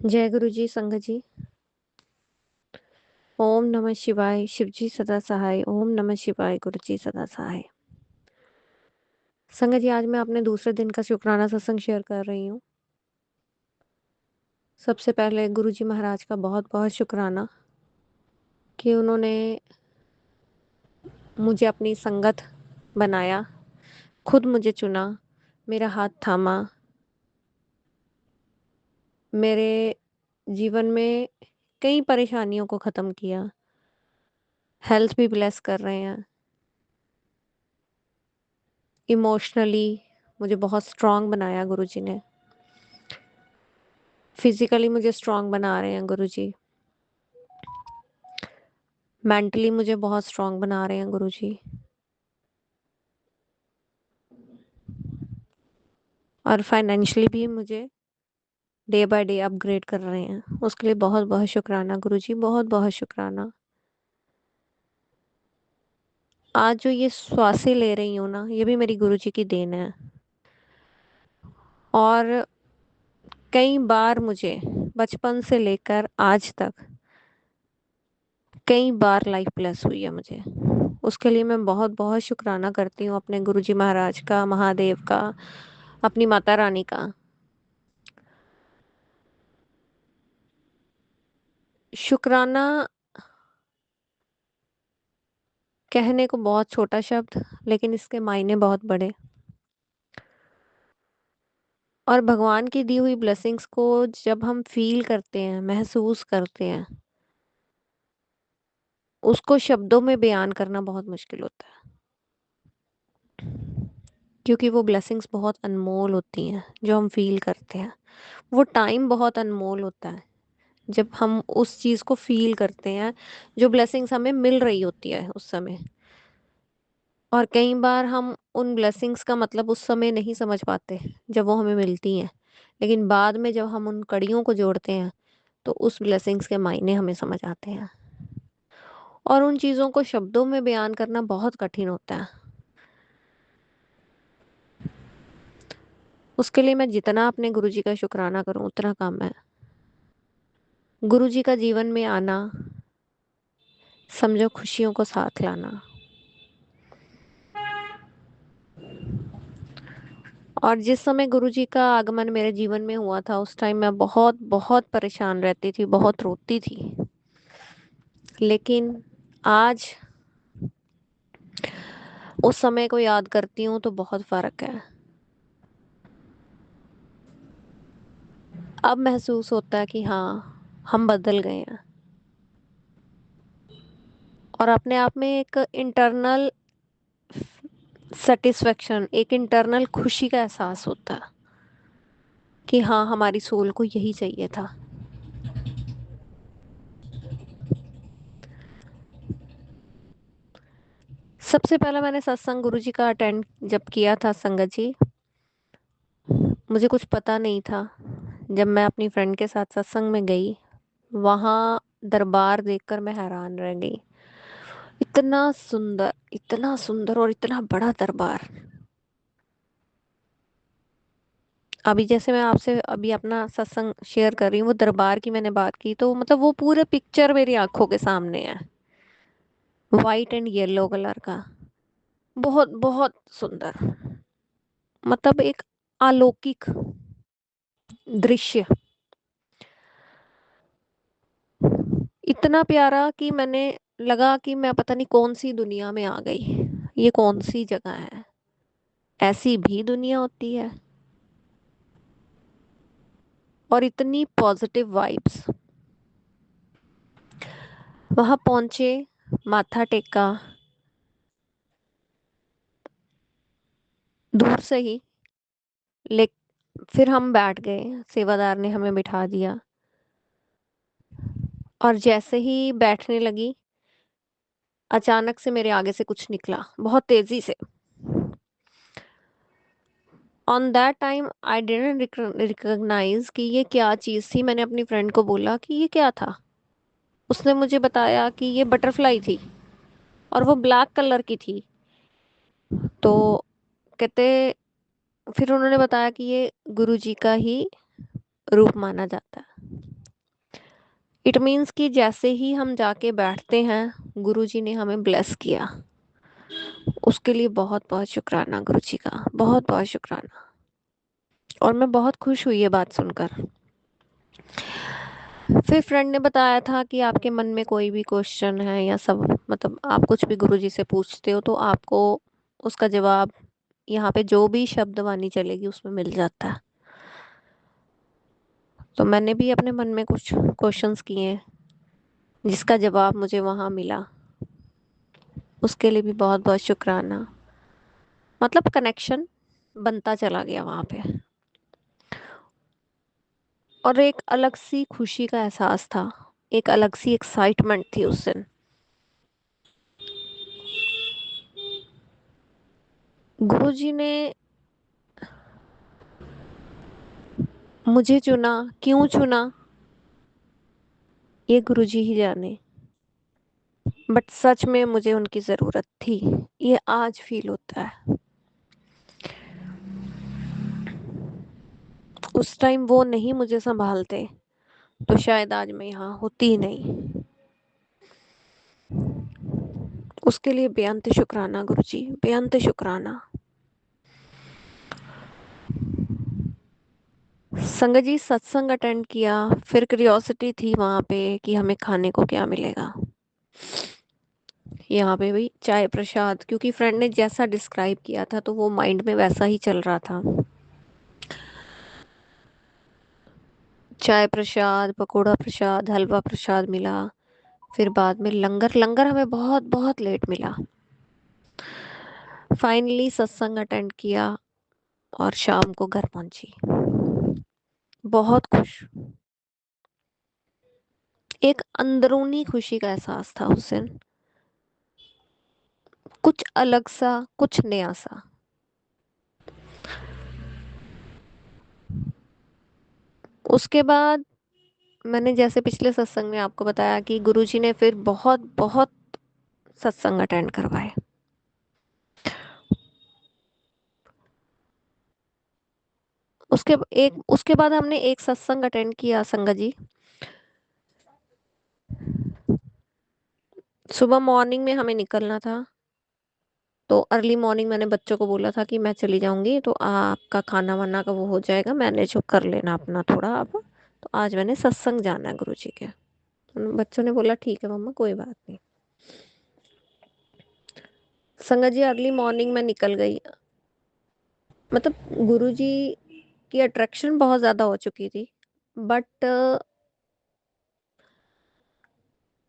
जय गुरु जी संगत जी। ओम नमः शिवाय। शिव जी सदा सहाय। ओम नमः शिवाय। गुरु जी सदा सहाय। संगत जी, आज मैं अपने दूसरे दिन का शुक्राना सत्संग शेयर कर रही हूँ। सबसे पहले गुरु जी महाराज का बहुत बहुत शुक्राना कि उन्होंने मुझे अपनी संगत बनाया, खुद मुझे चुना, मेरा हाथ थामा, मेरे जीवन में कई परेशानियों को ख़त्म किया, हेल्थ भी ब्लेस कर रहे हैं, इमोशनली मुझे बहुत स्ट्रांग बनाया गुरु जी ने, फिजिकली मुझे स्ट्रांग बना रहे हैं गुरु जी, मेंटली मुझे बहुत स्ट्रांग बना रहे हैं गुरु जी, और फाइनेंशियली भी मुझे डे बाय डे अपग्रेड कर रहे हैं। उसके लिए बहुत बहुत शुक्राना गुरु जी, बहुत बहुत शुक्राना। आज जो ये श्वासें ले रही हूँ ना, ये भी मेरी गुरु जी की देन है। और कई बार मुझे बचपन से लेकर आज तक कई बार लाइफ ब्लेस हुई है मुझे। उसके लिए मैं बहुत बहुत शुक्राना करती हूँ अपने गुरुजी महाराज का, महादेव का, अपनी माता रानी का। शुक्राना कहने को बहुत छोटा शब्द, लेकिन इसके मायने बहुत बड़े। और भगवान की दी हुई ब्लेसिंग्स को जब हम फील करते हैं, महसूस करते हैं, उसको शब्दों में बयान करना बहुत मुश्किल होता है, क्योंकि वो ब्लेसिंग्स बहुत अनमोल होती हैं जो हम फील करते हैं। वो टाइम बहुत अनमोल होता है जब हम उस चीज़ को फील करते हैं, जो ब्लेसिंग्स हमें मिल रही होती है उस समय। और कई बार हम उन ब्लेसिंग्स का मतलब उस समय नहीं समझ पाते जब वो हमें मिलती हैं, लेकिन बाद में जब हम उन कड़ियों को जोड़ते हैं तो उस ब्लेसिंग्स के मायने हमें समझ आते हैं। और उन चीज़ों को शब्दों में बयान करना बहुत कठिन होता है। उसके लिए मैं जितना अपने गुरुजी का शुक्राना करूं उतना कम है। गुरुजी का जीवन में आना समझो खुशियों को साथ लाना। और जिस समय गुरुजी का आगमन मेरे जीवन में हुआ था, उस टाइम मैं बहुत बहुत परेशान रहती थी, बहुत रोती थी। लेकिन आज उस समय को याद करती हूँ तो बहुत फर्क है। अब महसूस होता है कि हाँ, हम बदल गए हैं। और अपने आप में एक इंटरनल सेटिस्फेक्शन, एक इंटरनल खुशी का एहसास होता है कि हाँ, हमारी सोल को यही चाहिए था। सबसे पहला मैंने सत्संग गुरुजी का अटेंड जब किया था संगत जी, मुझे कुछ पता नहीं था। जब मैं अपनी फ्रेंड के साथ सत्संग में गई, वहाँ दरबार देखकर मैं हैरान रह गई। इतना सुंदर और इतना बड़ा दरबार। अभी जैसे मैं आपसे अभी अपना सत्संग शेयर कर रही हूँ, वो दरबार की मैंने बात की, तो मतलब वो पूरे पिक्चर मेरी आंखों के सामने है, वाइट एंड येलो कलर का। बहुत बहुत सुंदर, मतलब एक अलौकिक दृश्य। इतना प्यारा कि मैंने लगा कि मैं पता नहीं कौन सी दुनिया में आ गई। ये कौन सी जगह है? ऐसी भी दुनिया होती है? और इतनी पॉजिटिव वाइब्स। वहां पहुंचे, माथा टेका, दूर से ही। ले फिर हम बैठ गए, सेवादार ने हमें बिठा दिया। और जैसे ही बैठने लगी, अचानक से मेरे आगे से कुछ निकला बहुत तेजी से। On that time I didn't recognise कि ये क्या चीज़ थी। मैंने अपनी फ्रेंड को बोला कि ये क्या था। उसने मुझे बताया कि ये बटरफ्लाई थी और वो ब्लैक कलर की थी। तो कहते, फिर उन्होंने बताया कि ये गुरु जी का ही रूप माना जाता है। इट मीन्स कि जैसे ही हम जाके बैठते हैं, गुरुजी ने हमें ब्लेस किया। उसके लिए बहुत बहुत शुक्राना गुरुजी का, बहुत बहुत शुक्राना। और मैं बहुत खुश हुई ये बात सुनकर। फिर फ्रेंड ने बताया था कि आपके मन में कोई भी क्वेश्चन है या सब, मतलब आप कुछ भी गुरुजी से पूछते हो तो आपको उसका जवाब यहाँ पे जो भी शब्द वाणी चलेगी उसमें मिल जाता है। तो मैंने भी अपने मन में कुछ क्वेश्चंस किए जिसका जवाब मुझे वहां मिला। उसके लिए भी बहुत बहुत शुक्राना। मतलब कनेक्शन बनता चला गया वहां पे। और एक अलग सी खुशी का एहसास था, एक अलग सी एक्साइटमेंट थी उस दिन। गुरुजी ने मुझे चुना, क्यों चुना ये गुरुजी ही जाने। बट सच में मुझे उनकी जरूरत थी, ये आज फील होता है। उस टाइम वो नहीं मुझे संभालते तो शायद आज मैं यहाँ होती ही नहीं। उसके लिए बेअंत शुक्राना गुरुजी, बेअंत शुक्राना। संगत जी सत्संग अटेंड किया। फिर क्यूरियोसिटी थी वहां पे कि हमें खाने को क्या मिलेगा। यहाँ पे भी चाय प्रसाद, क्योंकि फ्रेंड ने जैसा डिस्क्राइब किया था तो वो माइंड में वैसा ही चल रहा था। चाय प्रसाद, पकोड़ा प्रसाद, हलवा प्रसाद मिला। फिर बाद में लंगर, लंगर हमें बहुत बहुत लेट मिला। फाइनली सत्संग अटेंड किया और शाम को घर पहुंची, बहुत खुश। एक अंदरूनी खुशी का एहसास था उस दिन, कुछ अलग सा, कुछ नया सा। उसके बाद मैंने जैसे पिछले सत्संग में आपको बताया कि गुरुजी ने फिर बहुत बहुत सत्संग अटेंड करवाए। उसके बाद हमने एक सत्संग अटेंड किया संगत जी। सुबह मॉर्निंग में हमें निकलना था। तो अर्ली मॉर्निंग मैंने बच्चों को बोला था कि मैं चली जाऊंगी तो आपका खाना वाना का वो हो जाएगा, मैनेज कर लेना अपना थोड़ा अब। तो आज मैंने सत्संग जाना है गुरुजी के। बच्चों ने बोला ठीक है मम्मा, कोई बात नहीं। संगत जी अर्ली मॉर्निंग में निकल गई। मतलब गुरुजी की अट्रैक्शन बहुत ज्यादा हो चुकी थी, बट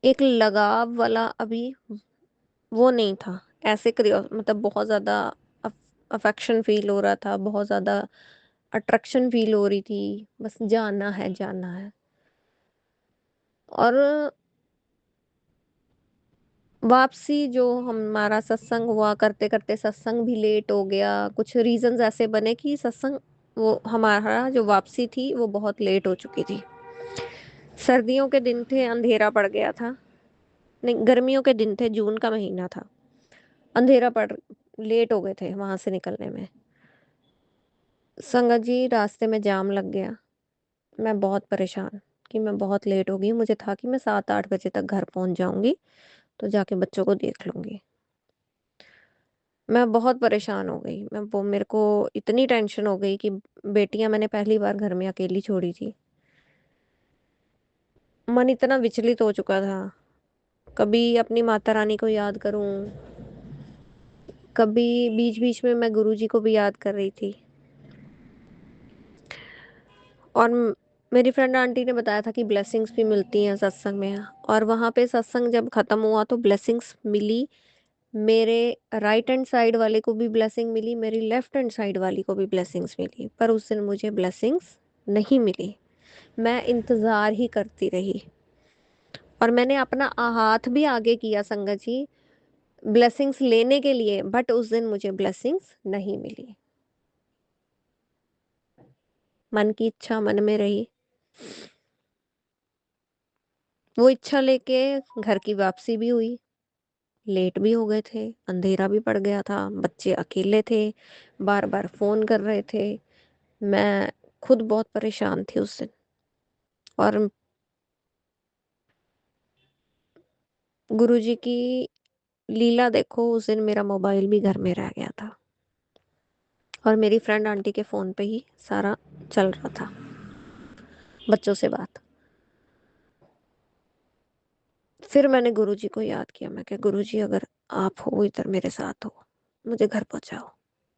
एक लगाव वाला अभी वो नहीं था। ऐसे मतलब बहुत ज्यादा अफेक्शन फील हो रहा था, बहुत ज्यादा अट्रैक्शन फील हो रही थी। बस जाना है, जाना है। और वापसी जो हमारा सत्संग हुआ, करते करते सत्संग भी लेट हो गया। कुछ रीजंस ऐसे बने कि सत्संग, वो हमारा जो वापसी थी वो बहुत लेट हो चुकी थी। सर्दियों के दिन थे, अंधेरा पड़ गया था। नहीं, गर्मियों के दिन थे, जून का महीना था। अंधेरा पड़, लेट हो गए थे वहां से निकलने में। संगत जी रास्ते में जाम लग गया। मैं बहुत परेशान कि मैं बहुत लेट हो गई। मुझे था कि मैं 7-8 बजे तक घर पहुंच जाऊंगी तो जाके बच्चों को देख लूंगी। मैं बहुत परेशान हो गई। वो मेरे को इतनी टेंशन हो गई कि बेटियां मैंने पहली बार घर में अकेली छोड़ी थी। मन इतना विचलित हो चुका था। कभी अपनी माता रानी को याद करूं, कभी बीच बीच में मैं गुरुजी को भी याद कर रही थी। और मेरी फ्रेंड आंटी ने बताया था कि ब्लेसिंग्स भी मिलती हैं सत्संग में। और वहां पे सत्संग जब खत्म हुआ तो ब्लेसिंग्स मिली। मेरे राइट हैंड साइड वाले को भी ब्लेसिंग मिली, मेरी लेफ्ट हैंड साइड वाली को भी ब्लेसिंग्स मिली, पर उस दिन मुझे ब्लेसिंग्स नहीं मिली। मैं इंतजार ही करती रही। और मैंने अपना हाथ भी आगे किया संगत जी ब्लेसिंग्स लेने के लिए, बट उस दिन मुझे ब्लेसिंग्स नहीं मिली। मन की इच्छा मन में रही। वो इच्छा लेके घर की वापसी भी हुई। लेट भी हो गए थे, अंधेरा भी पड़ गया था, बच्चे अकेले थे, बार बार फोन कर रहे थे। मैं खुद बहुत परेशान थी उस दिन। और गुरुजी की लीला देखो, उस दिन मेरा मोबाइल भी घर में रह गया था और मेरी फ्रेंड आंटी के फोन पे ही सारा चल रहा था, बच्चों से बात। फिर मैंने गुरुजी को याद किया, मैं क्या गुरुजी अगर आप हो इधर मेरे साथ हो, मुझे घर पहुंचाओ,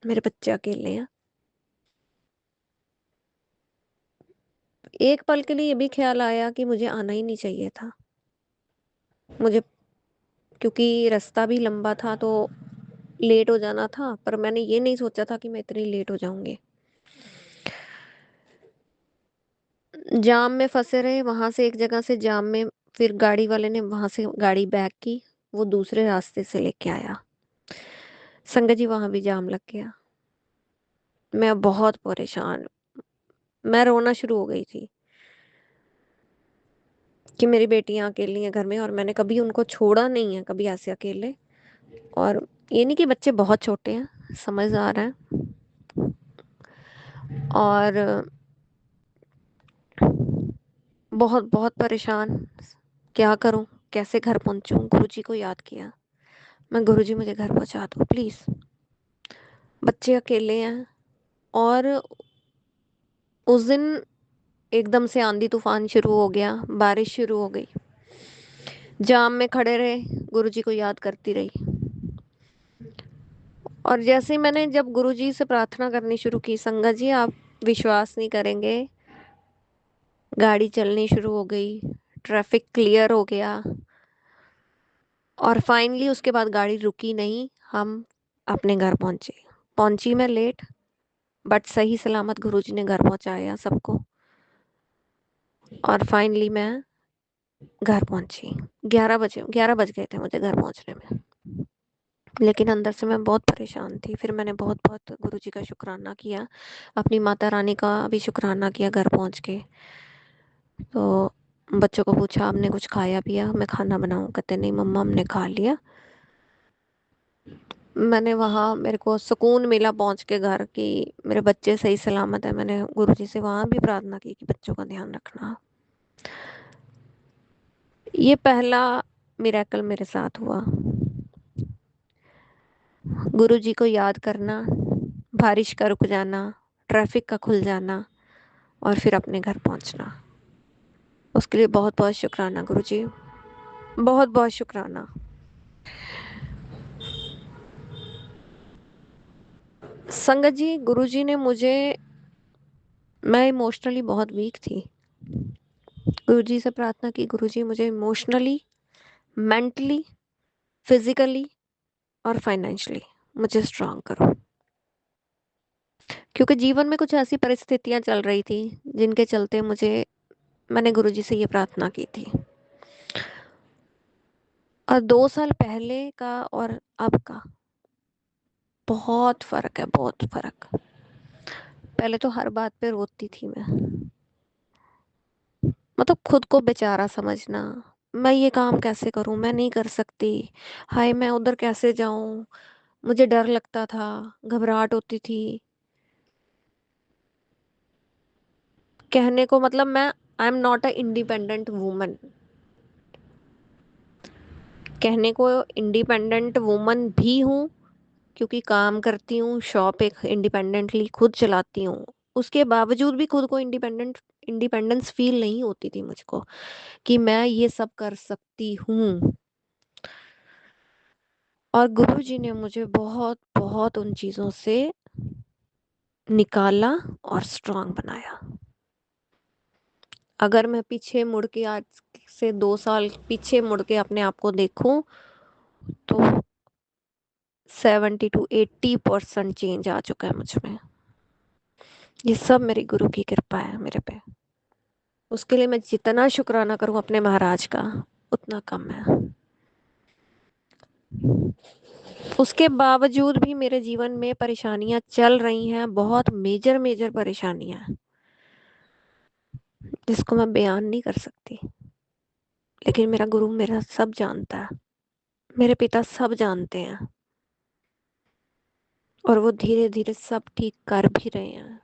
मेरे बच्चे अकेले हैं। एक पल के लिए ये भी ख्याल आया कि मुझे आना ही नहीं चाहिए था मुझे, क्योंकि रास्ता भी लंबा था तो लेट हो जाना था, पर मैंने ये नहीं सोचा था कि मैं इतनी लेट हो जाऊंगी। जाम में फंसे रहे, वहां से एक जगह से जाम में, फिर गाड़ी वाले ने वहां से गाड़ी बैक की, वो दूसरे रास्ते से लेके आया। संगत जी वहां भी जाम लग गया। मैं बहुत परेशान, मैं रोना शुरू हो गई थी कि मेरी बेटियां अकेली हैं घर में, और मैंने कभी उनको छोड़ा नहीं है कभी ऐसे अकेले। और ये नहीं कि बच्चे बहुत छोटे हैं, समझ आ रहा है। और बहुत बहुत परेशान, क्या करूं, कैसे घर पहुंचूं। गुरुजी को याद किया, मैं गुरुजी मुझे घर पहुंचा दो प्लीज, बच्चे अकेले हैं। और उस दिन एकदम से आंधी तूफान शुरू हो गया, बारिश शुरू हो गई, जाम में खड़े रहे, गुरुजी को याद करती रही। और जैसे ही मैंने जब गुरुजी से प्रार्थना करनी शुरू की, संगत जी आप विश्वास नहीं करेंगे, गाड़ी चलनी शुरू हो गई, ट्रैफिक क्लियर हो गया, और फाइनली उसके बाद गाड़ी रुकी नहीं, हम अपने घर पहुंचे। पहुंची मैं लेट, बट सही सलामत गुरुजी ने घर पहुंचाया सबको, और फाइनली मैं घर पहुंची। 11 बजे, 11 बज गए थे मुझे घर पहुंचने में, लेकिन अंदर से मैं बहुत परेशान थी। फिर मैंने बहुत बहुत गुरुजी का शुक्राना किया, अपनी माता रानी का भी शुक्राना किया घर पहुंच के। तो बच्चों को पूछा आपने कुछ खाया पिया, मैं खाना बनाऊं, कहते नहीं मम्मा हमने खा लिया। मैंने वहाँ, मेरे को सुकून मिला पहुंच के घर कि मेरे बच्चे सही सलामत है। मैंने गुरुजी से वहाँ भी प्रार्थना की कि बच्चों का ध्यान रखना। ये पहला मिरेकल मेरे साथ हुआ, गुरुजी को याद करना, बारिश का रुक जाना, ट्रैफिक का खुल जाना, और फिर अपने घर पहुंचना। उसके लिए बहुत बहुत शुक्राना गुरुजी, बहुत बहुत शुक्राना। संगत जी, गुरुजी ने मुझे, मैं इमोशनली बहुत वीक थी, गुरुजी से प्रार्थना की गुरुजी मुझे इमोशनली, मेंटली, फिजिकली और फाइनेंशियली मुझे स्ट्रांग करो। क्योंकि जीवन में कुछ ऐसी परिस्थितियां चल रही थी जिनके चलते मुझे, मैंने गुरुजी से ये प्रार्थना की थी। और 2 साल पहले का और अब का बहुत फर्क है, बहुत फर्क। पहले तो हर बात पे रोती थी मैं, मतलब खुद को बेचारा समझना, मैं ये काम कैसे करूं, मैं नहीं कर सकती, हाय मैं उधर कैसे जाऊं, मुझे डर लगता था, घबराहट होती थी। कहने को मतलब मैं, I am not a independent woman, कहने को इंडिपेंडेंट वुमन भी हूँ, क्योंकि काम करती हूँ, शॉप एक इंडिपेंडेंटली खुद चलाती हूँ। उसके बावजूद भी खुद को इंडिपेंडेंस फील नहीं होती थी मुझको, कि मैं ये सब कर सकती हूँ। और गुरुजी ने मुझे बहुत बहुत उन चीजों से निकाला और स्ट्रांग बनाया। अगर मैं पीछे मुड़ के, आज से 2 साल पीछे मुड़ के अपने आप को देखूं, तो 70 to 80% चेंज आ चुका है मुझ में। ये सब मेरी गुरु की कृपा है मेरे पे। उसके लिए मैं जितना शुक्राना करूं अपने महाराज का, उतना कम है। उसके बावजूद भी मेरे जीवन में परेशानियां चल रही हैं, बहुत मेजर मेजर परेशानियां, जिसको मैं बयान नहीं कर सकती। लेकिन मेरा गुरु मेरा सब जानता है, मेरे पिता सब जानते हैं, और वो धीरे धीरे सब ठीक कर भी रहे हैं।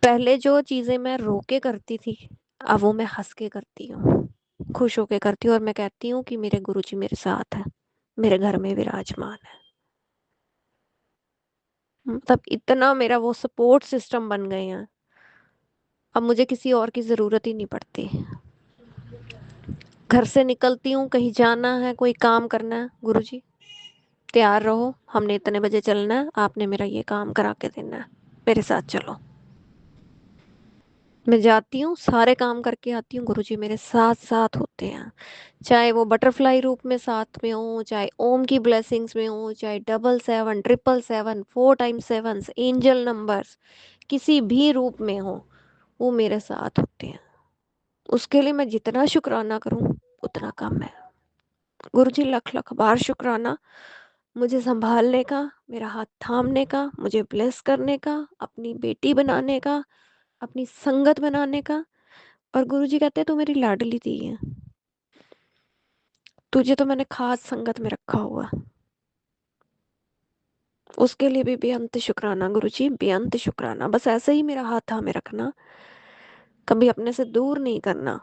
पहले जो चीजें मैं रो के करती थी, अब वो मैं हंस के करती हूँ। खुश होके करती हूँ और मैं कहती हूँ कि मेरे गुरुजी मेरे साथ है, मेरे घर में विराजमान है। मतलब इतना मेरा वो सपोर्ट सिस्टम बन गए हैं, अब मुझे किसी और की जरूरत ही नहीं पड़ती। घर से निकलती हूँ, कहीं जाना है, कोई काम करना है, गुरुजी तैयार रहो, हमने इतने बजे चलना है, आपने मेरा ये काम करा के देना है, मेरे साथ चलो। मैं जाती हूँ, सारे काम करके आती हूँ, गुरुजी मेरे साथ साथ होते हैं। चाहे वो बटरफ्लाई रूप में साथ में हो, चाहे ओम की ब्लेसिंग्स में हो, चाहे 777 777 4 टाइम्स 7 एंजल नंबर्स किसी भी रूप में हो, वो मेरे साथ होते हैं। उसके लिए मैं जितना शुक्राना करूं उतना कम है। गुरुजी लख लख बार शुक्राना, मुझे संभालने का, मेरा हाथ थामने का, मुझे ब्लेस करने का, अपनी बेटी बनाने का, अपनी संगत बनाने का। और गुरुजी कहते हैं तू मेरी लाडली दी है, तुझे तो मैंने खास संगत में रखा हुआ। उसके लिए भी बेअंत शुक्राना गुरुजी, बेअंत शुक्राना। बस ऐसे ही मेरा हाथ थामे रखना, कभी अपने से दूर नहीं करना,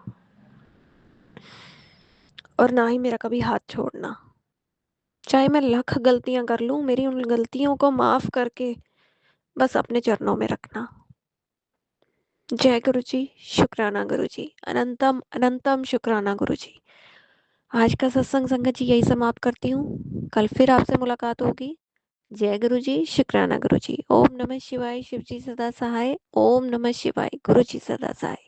और ना ही मेरा कभी हाथ छोड़ना। चाहे मैं लाख गलतियां कर लूं, मेरी उन गलतियों को माफ करके बस अपने चरणों में रखना। जय गुरु जी, शुक्राना गुरु जी, अनंतम अनंतम शुक्राना गुरु जी। आज का सत्संग संगत जी यही समाप्त करती हूँ, कल फिर आपसे मुलाकात होगी। जय गुरु जी, शुक्राना गुरु जी। ओम नमः शिवाय, शिव जी सदा सहाय। ओम नमः शिवाय, गुरु जी सदा सहाय।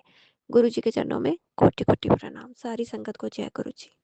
गुरु जी के चरणों में कोटि कोटि प्रणाम। सारी संगत को जय गुरु जी।